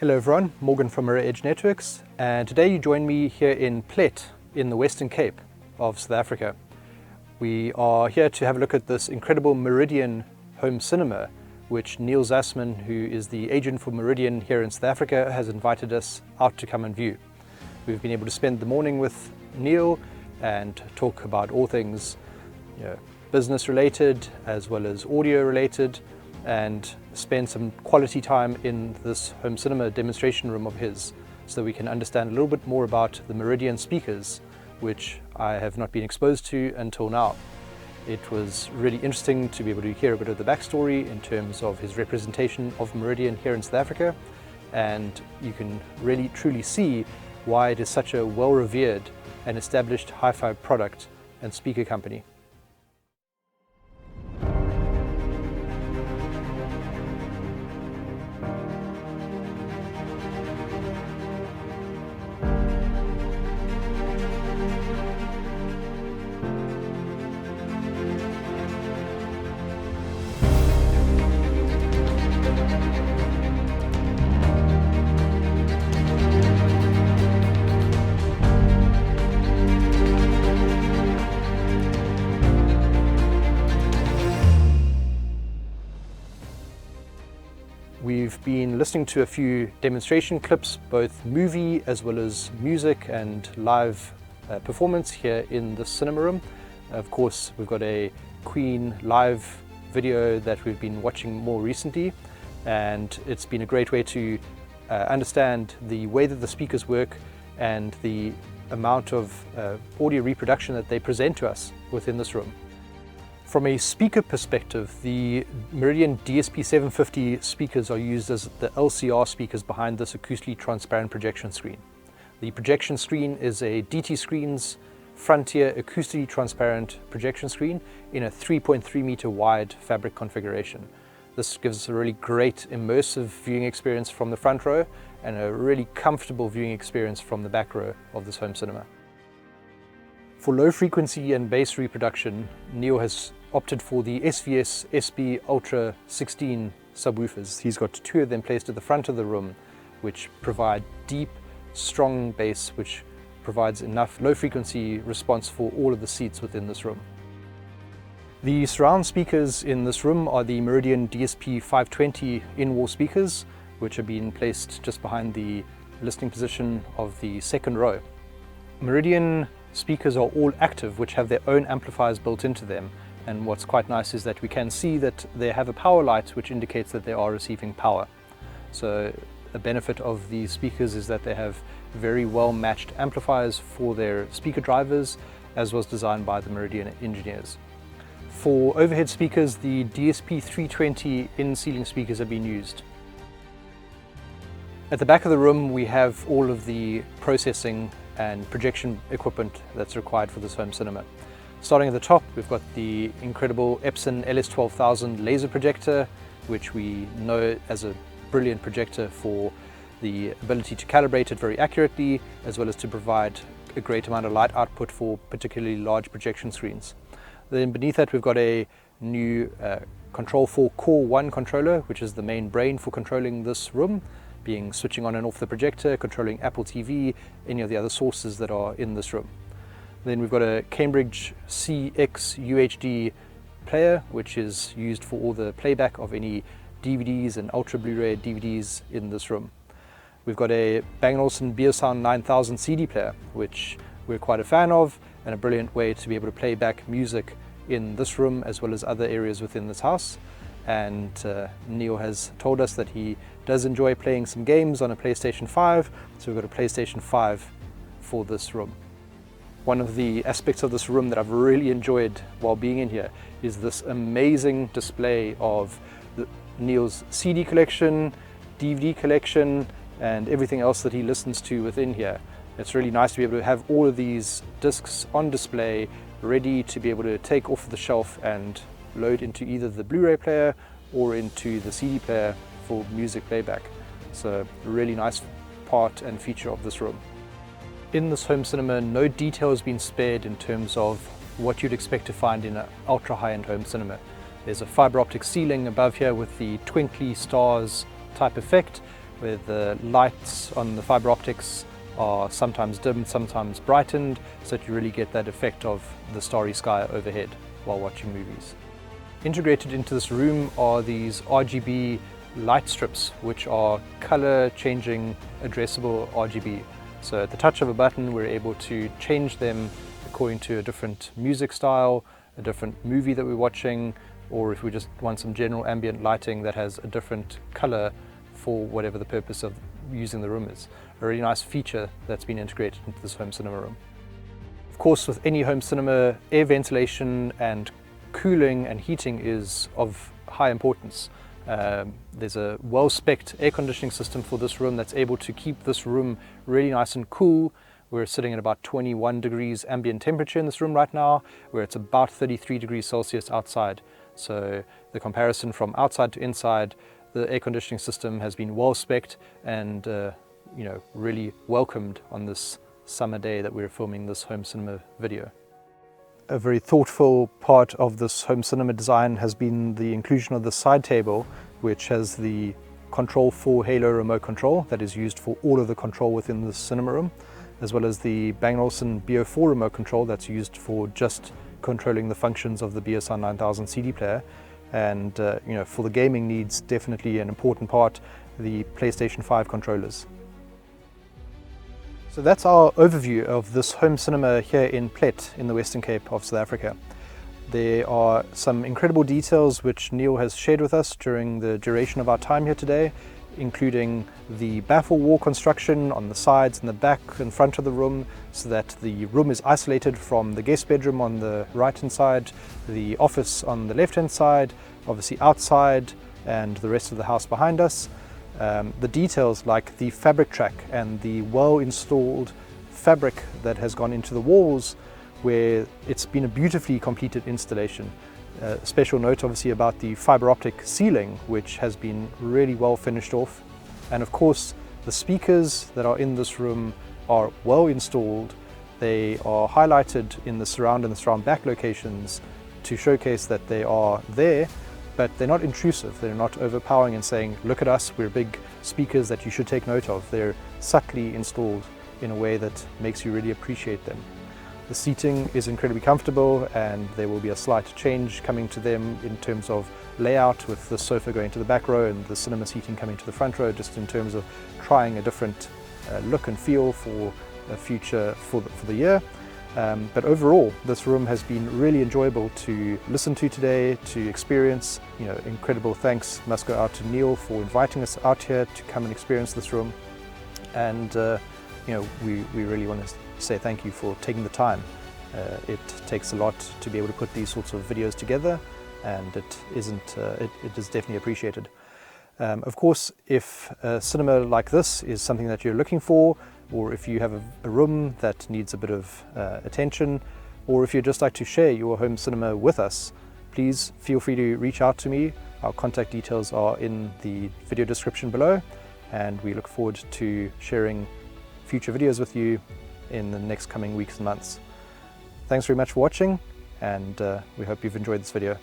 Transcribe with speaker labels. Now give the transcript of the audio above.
Speaker 1: Hello everyone, Morgan from Mirror Edge Networks, and today you join me here in Plett in the Western Cape of South Africa. We are here to have a look at this incredible Meridian Home Cinema, which Neil Zasman, who is the agent for Meridian here in South Africa, has invited us out to come and view. We've been able to spend the morning with Neil and talk about all things business related as well as audio related, and spend some quality time in this home cinema demonstration room of his so we can understand a little bit more about the Meridian speakers, which I have not been exposed to until now. It was really interesting to be able to hear a bit of the backstory in terms of his representation of Meridian here in South Africa, and you can really truly see why it is such a well-revered and established hi-fi product and speaker company. We've been listening to a few demonstration clips, both movie as well as music and live performance here in the cinema room. Of course, we've got a Queen live video that we've been watching more recently, and it's been a great way to understand the way that the speakers work and the amount of audio reproduction that they present to us within this room. From a speaker perspective, the Meridian DSP520 speakers are used as the LCR speakers behind this acoustically transparent projection screen. The projection screen is a DT Screens Frontier acoustically transparent projection screen in a 3.3 meter wide fabric configuration. This gives us a really great immersive viewing experience from the front row and a really comfortable viewing experience from the back row of this home cinema. For low frequency and bass reproduction, Neil has opted for the SVS SB16 subwoofers. He's got two of them placed at the front of the room, which provide deep, strong bass, which provides enough low frequency response for all of the seats within this room. The surround speakers in this room are the Meridian DSP520 in-wall speakers, which are being placed just behind the listening position of the second row. Meridian speakers are all active, which have their own amplifiers built into them, and what's quite nice is that we can see that they have a power light which indicates that they are receiving power. So a benefit of these speakers is that they have very well matched amplifiers for their speaker drivers, as was designed by the Meridian engineers. For overhead speakers, the DSP320 in-ceiling speakers have been used. At the back of the room we have all of the processing and projection equipment that's required for this home cinema. Starting at the top, we've got the incredible Epson LS12000 laser projector, which we know as a brilliant projector for the ability to calibrate it very accurately, as well as to provide a great amount of light output for particularly large projection screens. Then beneath that we've got a new Control4 Core 1 controller, which is the main brain for controlling this room, being switching on and off the projector, controlling Apple TV, any of the other sources that are in this room. Then we've got a Cambridge CXUHD player, which is used for all the playback of any DVDs and Ultra Blu-ray DVDs in this room. We've got a Olufsen BeoSound 9000 CD player, which we're quite a fan of, and a brilliant way to be able to play back music in this room as well as other areas within this house. And Neil has told us that he does enjoy playing some games on a PlayStation 5, so we've got a PlayStation 5 for this room. One of the aspects of this room that I've really enjoyed while being in here is this amazing display of Neil's CD collection, DVD collection, and everything else that he listens to within here. It's really nice to be able to have all of these discs on display, ready to be able to take off the shelf and load into either the Blu-ray player or into the CD player for music playback. So a really nice part and feature of this room. In this home cinema, no detail has been spared in terms of what you'd expect to find in an ultra high-end home cinema. There's a fiber optic ceiling above here with the twinkly stars type effect, where the lights on the fiber optics are sometimes dimmed, sometimes brightened, so that you really get that effect of the starry sky overhead while watching movies. Integrated into this room are these RGB light strips, which are color changing addressable RGB. So at the touch of a button, we're able to change them according to a different music style, a different movie that we're watching, or if we just want some general ambient lighting that has a different color for whatever the purpose of using the room is. A really nice feature that's been integrated into this home cinema room. Of course, with any home cinema, air ventilation and cooling and heating is of high importance. There's a well-spec'd air conditioning system for this room that's able to keep this room really nice and cool. We're sitting at about 21 degrees ambient temperature in this room right now, where it's about 33 degrees Celsius outside. So the comparison from outside to inside, the air conditioning system has been well-spec'd and really welcomed on this summer day that we're filming this home cinema video. A very thoughtful part of this home cinema design has been the inclusion of the side table, which has the Control4 Halo remote control that is used for all of the control within the cinema room, as well as the Olufsen BeoSound remote control that's used for just controlling the functions of the BeoSound 9000 CD player. And for the gaming needs, definitely an important part, the PlayStation 5 controllers. So that's our overview of this home cinema here in Plett in the Western Cape of South Africa. There are some incredible details which Neil has shared with us during the duration of our time here today, including the baffle wall construction on the sides and the back and front of the room, so that the room is isolated from the guest bedroom on the right hand side, the office on the left hand side, obviously outside and the rest of the house behind us. The details like the fabric track and the well-installed fabric that has gone into the walls, where it's been a beautifully completed installation. Special note obviously about the fiber optic ceiling, which has been really well finished off. And of course the speakers that are in this room are well installed. They are highlighted in the surround and the surround back locations to showcase that they are there, but they're not intrusive. They're not overpowering and saying, look at us, we're big speakers that you should take note of. They're subtly installed in a way that makes you really appreciate them. The seating is incredibly comfortable, and there will be a slight change coming to them in terms of layout, with the sofa going to the back row and the cinema seating coming to the front row, just in terms of trying a different look and feel for the future for the year. But overall, this room has been really enjoyable to listen to today, to experience. Incredible thanks must go out to Neil for inviting us out here to come and experience this room. And we really want to say thank you for taking the time. It takes a lot to be able to put these sorts of videos together, and it is definitely appreciated. Of course, if a cinema like this is something that you're looking for, or if you have a room that needs a bit of attention, or if you'd just like to share your home cinema with us, please feel free to reach out to me. Our contact details are in the video description below, and we look forward to sharing future videos with you in the next coming weeks and months. Thanks very much for watching, and we hope you've enjoyed this video.